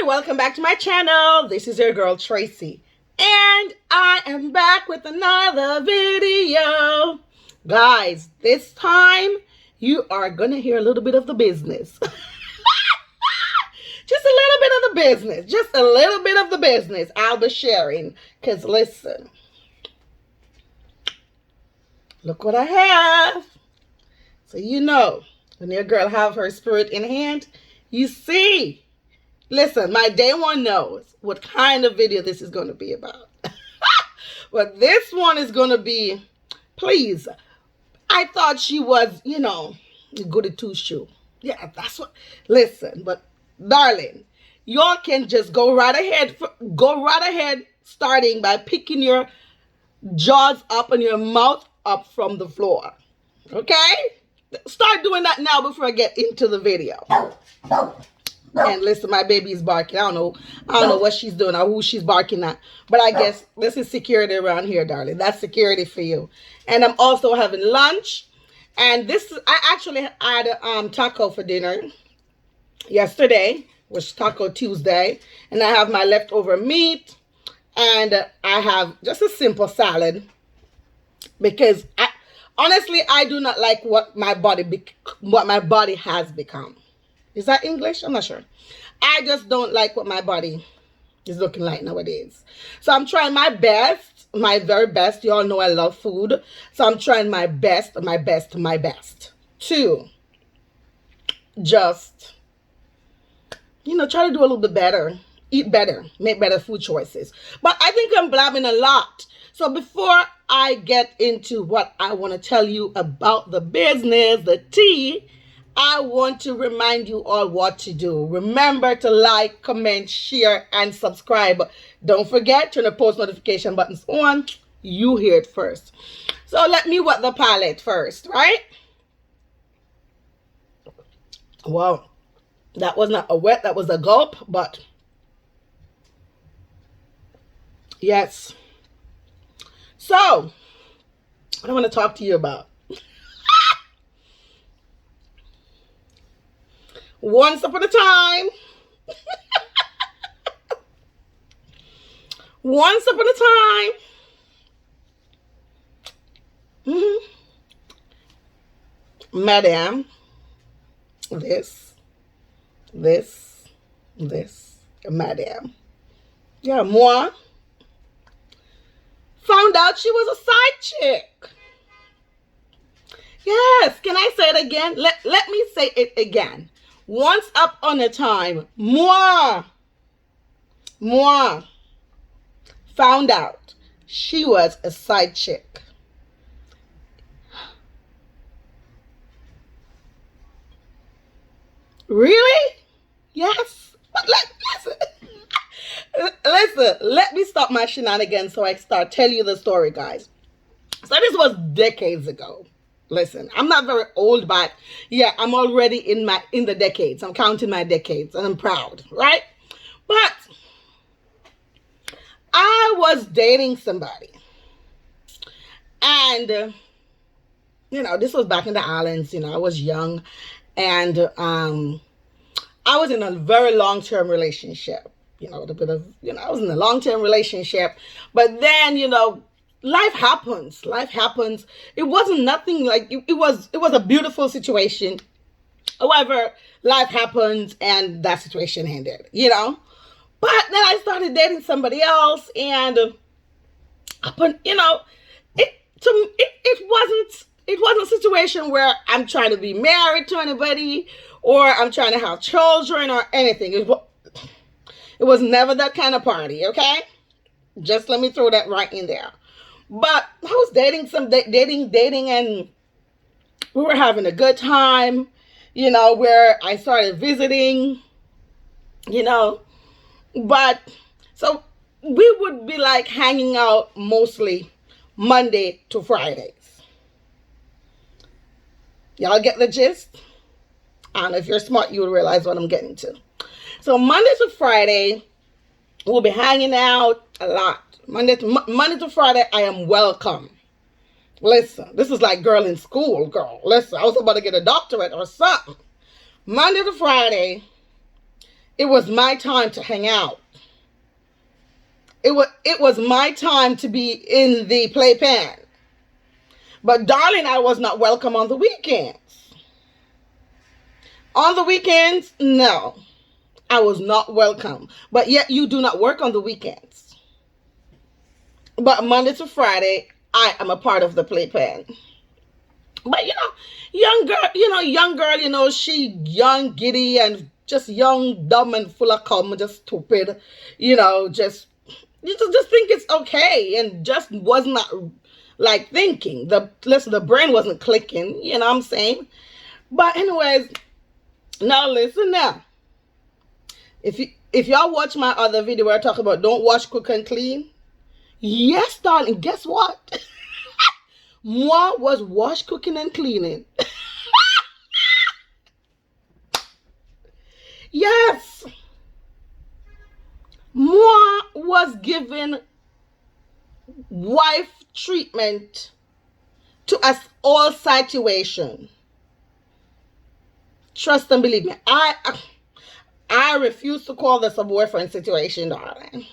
Hi, welcome back to my channel. This is your girl Tracy, and I am back with another video. Guys, this time you are gonna hear a little bit of the business. Just a little bit of the business. Just a little bit of the business I'll be sharing. Because listen, look what I have. So you know, when your girl have her spirit in hand, you see. Listen, my day one knows what kind of video this is going to be about. But this one is going to be, please, I thought she was, goody two-shoe. Yeah, that's what, listen, but darling, y'all can just go right ahead, starting by picking your jaws up and your mouth up from the floor. Okay? Start doing that now before I get into the video. And listen, my baby is barking. I don't know what she's doing or who she's barking at. But I guess this is security around here, darling. That's security for you. And I'm also having lunch. And I actually had taco for dinner yesterday, which Taco Tuesday. And I have my leftover meat. And I have just a simple salad. Because honestly, I do not like what my body has become. Is that English? I'm not sure. I just don't like what my body is looking like nowadays. So I'm trying my best, my very best. You all know I love food. So I'm trying my best to just, try to do a little bit better, eat better, make better food choices. But I think I'm blabbing a lot. So before I get into what I want to tell you about the business, the tea, I want to remind you all what to do. Remember to like, comment, share, and subscribe. Don't forget, turn the post notification buttons on. You hear it first. So let me wet the palate first, right? Wow. That was not a wet, that was a gulp, but yes. So, what I want to talk to you about. Once upon a time, madam, madam, yeah, moi, found out she was a side chick. Yes, can I say it again? Let me say it again. Once upon a time, moi found out she was a side chick. Really? Yes. But listen, let me stop my shenanigans so I start telling you the story, guys. So this was decades ago. Listen, I'm not very old, but yeah, I'm already in the decades. I'm counting my decades and I'm proud, right? But I was dating somebody. And this was back in the islands, I was young, and I was in a very long-term relationship. I was in a long-term relationship, but then, life happens. It wasn't nothing like it was a beautiful situation. However, life happens and that situation ended, But then I started dating somebody else, and it wasn't a situation where I'm trying to be married to anybody or I'm trying to have children or anything. It was never that kind of party, okay? Just let me throw that right in there. But I was dating, and we were having a good time, where I started visiting, but so we would be like hanging out mostly Monday to Fridays. Y'all get the gist? And if you're smart, you will realize what I'm getting to. So Monday to Friday, we'll be hanging out a lot. Monday to Friday, I am welcome. Listen, this is like girl in school, girl. Listen, I was about to get a doctorate or something. Monday to Friday, it was my time to hang out. It was my time to be in the playpen. But darling, I was not welcome on the weekends. On the weekends, no. I was not welcome. But yet you do not work on the weekends. But Monday to Friday, I am a part of the playpen. But young girl, she young, giddy, and just young, dumb, and full of cum, just stupid, just think it's okay, and just was not like thinking. The brain wasn't clicking, you know what I'm saying? But anyways, now listen now. If y'all watch my other video where I talk about don't wash, cook, and clean, yes, darling, guess what? Moi was wash, cooking, and cleaning. Yes. Moi was given wife treatment to us all situation. Trust and believe me. I refuse to call this a boyfriend situation, darling.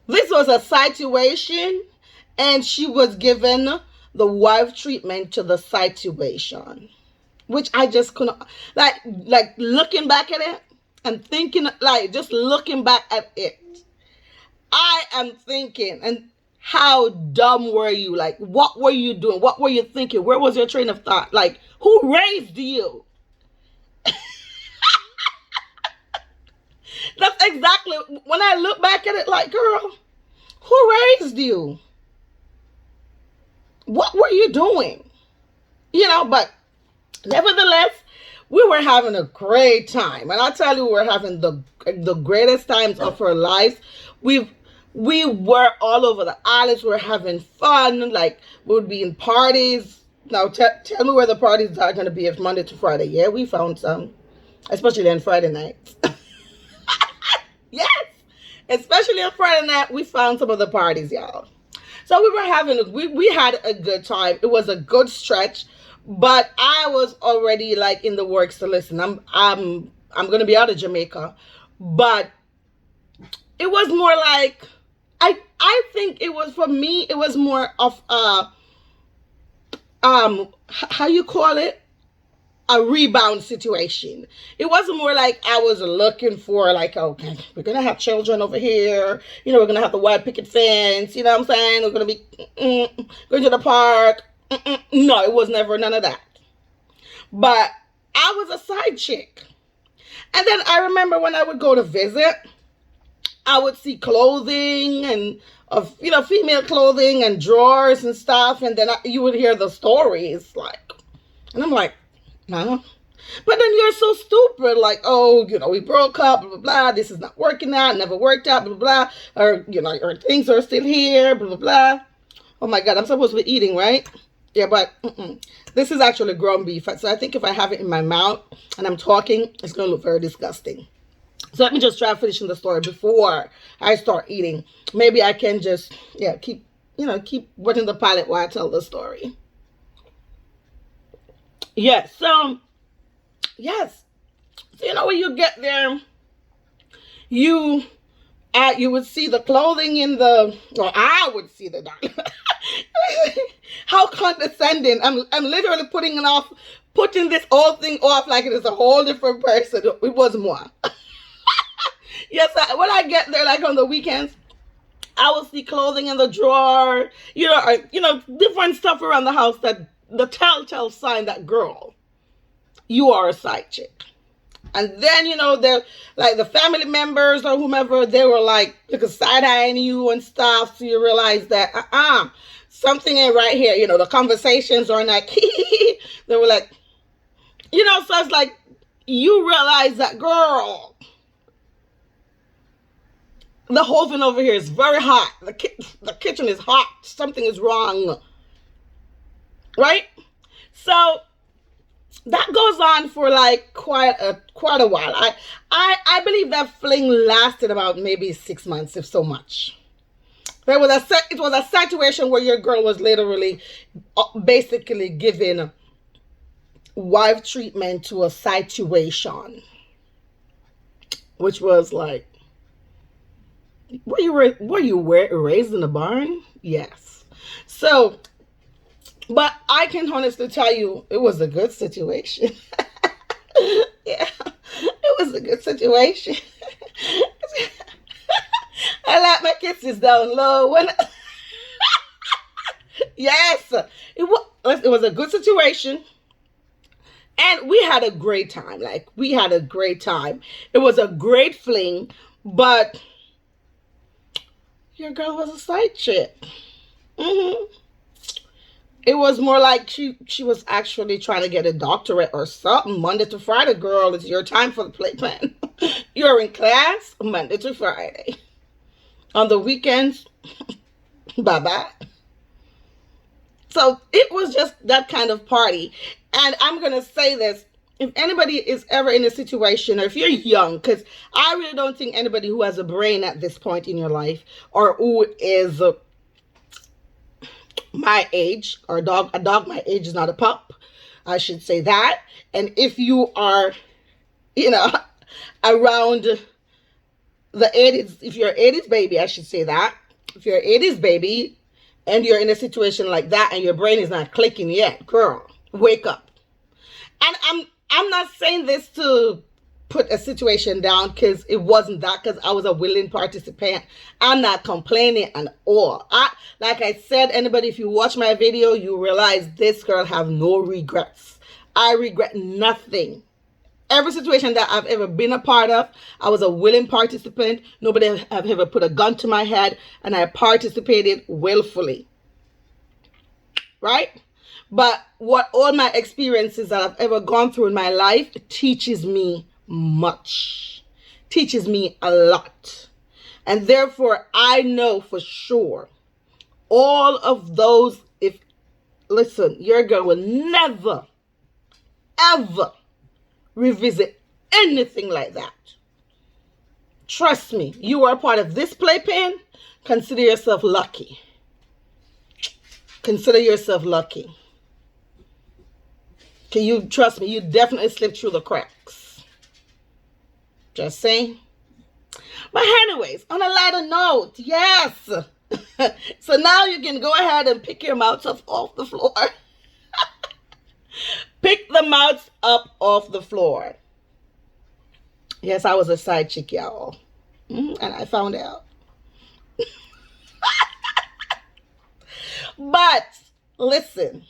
This was a situation, and she was given the wife treatment to the situation, which I just couldn't, like looking back at it and thinking, like just looking back at it, I am thinking, and how dumb were you? Like, what were you doing? What were you thinking? Where was your train of thought? Like, who raised you? That's exactly, when I look back at it, like, girl, who raised you? What were you doing? But nevertheless, we were having a great time. And I tell you, we were having the greatest times of our lives. We were all over the islands. We were having fun. Like, we would be in parties. Now, tell me where the parties are going to be if Monday to Friday. Yeah, we found some. Especially on Friday nights. Yes. Especially on Friday night, we found some of the parties, y'all. So we were having, we had a good time. It was a good stretch. But I was already like in the works to listen. I'm gonna be out of Jamaica. But it was more like, I think it was, for me, it was more of how you call it? A rebound situation. It wasn't more like I was looking for, like, okay, we're gonna have children over here, we're gonna have the white picket fence, you know what I'm saying, we're gonna be going to the park. No, it was never none of that. But I was a side chick. And then I remember when I would go to visit, I would see clothing and female clothing and drawers and stuff, and then you would hear the stories, like, and I'm like, no. But then you're so stupid, like, oh, we broke up, blah, blah, blah, this is not working out, never worked out, blah, blah, blah, or, your things are still here, blah, blah, blah. Oh my God, I'm supposed to be eating, right? Yeah, but this is actually ground beef. So I think if I have it in my mouth and I'm talking, it's going to look very disgusting. So let me just try finishing the story before I start eating. Maybe I can just, keep wetting the palate while I tell the story. Yes, yes. So, when you get there, you would see the clothing or I would see the dark. How condescending. I'm literally putting this whole thing off like it is a whole different person. It was moi. Yes, when I get there, like on the weekends, I will see clothing in the drawer, different stuff around the house, that the telltale sign that, girl, you are a side chick. And then, they're like the family members or whomever, they were like side-eyeing you and stuff. So you realize that, something ain't right here. The conversations are like, they were like, so it's like, you realize that, girl, the whole thing over here is very hot. The kitchen is hot. Something is wrong. Right? So that goes on for like quite a while. I believe that fling lasted about maybe 6 months, if so much. It was a situation where your girl was literally basically given wife treatment to a situation. which was like, were you raised in a barn? Yes. So, but I can honestly tell you, it was a good situation. Yeah, it was a good situation. I like my kisses down low when. Yes, it was a good situation, and we had a great time. Like, we had a great time. It was a great fling, but your girl was a side chick. Hmm. It was more like she was actually trying to get a doctorate or something. Monday to Friday, girl, it's your time for the playpen. You're in class Monday to Friday. On the weekends, bye bye. So it was just that kind of party. And I'm going to say this. If anybody is ever in a situation, or if you're young, because I really don't think anybody who has a brain at this point in your life, or who is my age, or a dog my age is not a pup, I should say that. And if you are, you know, around the 80s, if you're an 80s baby, I should say that. If you're an 80s baby and you're in a situation like that and your brain is not clicking yet, girl, wake up. And I'm not saying this to put a situation down, because it wasn't that, because I was a willing participant. I'm not complaining at all. Like I said, anybody, if you watch my video, you realize this girl have no regrets. I regret nothing. Every situation that I've ever been a part of, I was a willing participant. Nobody have ever put a gun to my head, and I participated willfully. Right? But what all my experiences that I've ever gone through in my life teaches me much. Teaches me a lot. And therefore, I know for sure all of those, listen, your girl will never, ever revisit anything like that. Trust me, you are a part of this playpen. Consider yourself lucky. Consider yourself lucky. Can you trust me? You definitely slipped through the cracks. Just saying. But anyways, on a lighter note, yes. So now you can go ahead and pick your mouths up off the floor. Pick the mouths up off the floor. Yes, I was a side chick, y'all. And I found out. But listen,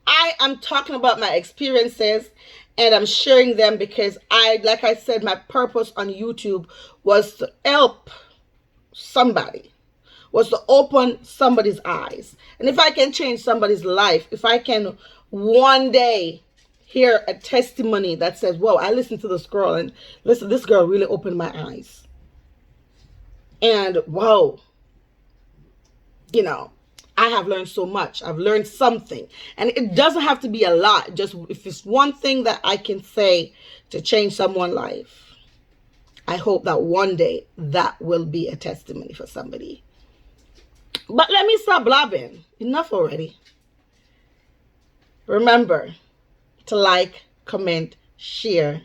I am talking about my experiences, and I'm sharing them because like I said, my purpose on YouTube was to help somebody, was to open somebody's eyes. And if I can change somebody's life, if I can one day hear a testimony that says, whoa, I listened to this girl, and listen, this girl really opened my eyes. And whoa, you know, I have learned so much. I've learned something. And it doesn't have to be a lot. Just if it's one thing that I can say to change someone's life, I hope that one day that will be a testimony for somebody. But let me stop blabbing. Enough already. Remember to like, comment, share,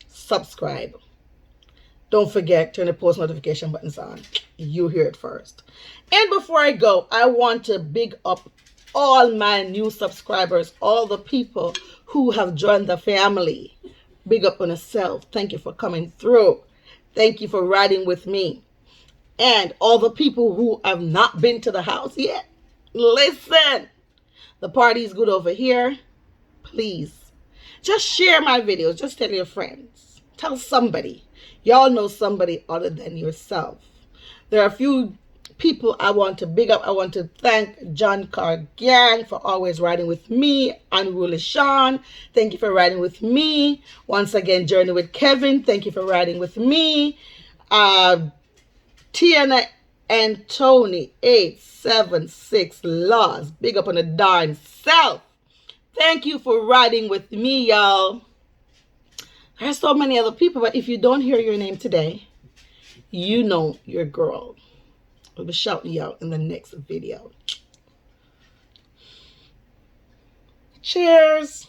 subscribe. Don't forget, turn the post notification buttons on. You hear it first. And before I go, I want to big up all my new subscribers, all the people who have joined the family. Big up on yourself. Thank you for coming through. Thank you for riding with me. And all the people who have not been to the house yet, listen, the party is good over here. Please, just share my videos. Just tell your friends. Tell somebody. Y'all know somebody other than yourself. There are a few people I want to big up. I want to thank John Carr Gang for always riding with me. Unruly Sean, thank you for riding with me. Once again, Journey with Kevin, thank you for riding with me. Tiana and Tony 876 Laws, big up on the darn self. Thank you for riding with me, y'all. There's so many other people, but if you don't hear your name today, you know your girl will be shouting you out in the next video. Cheers.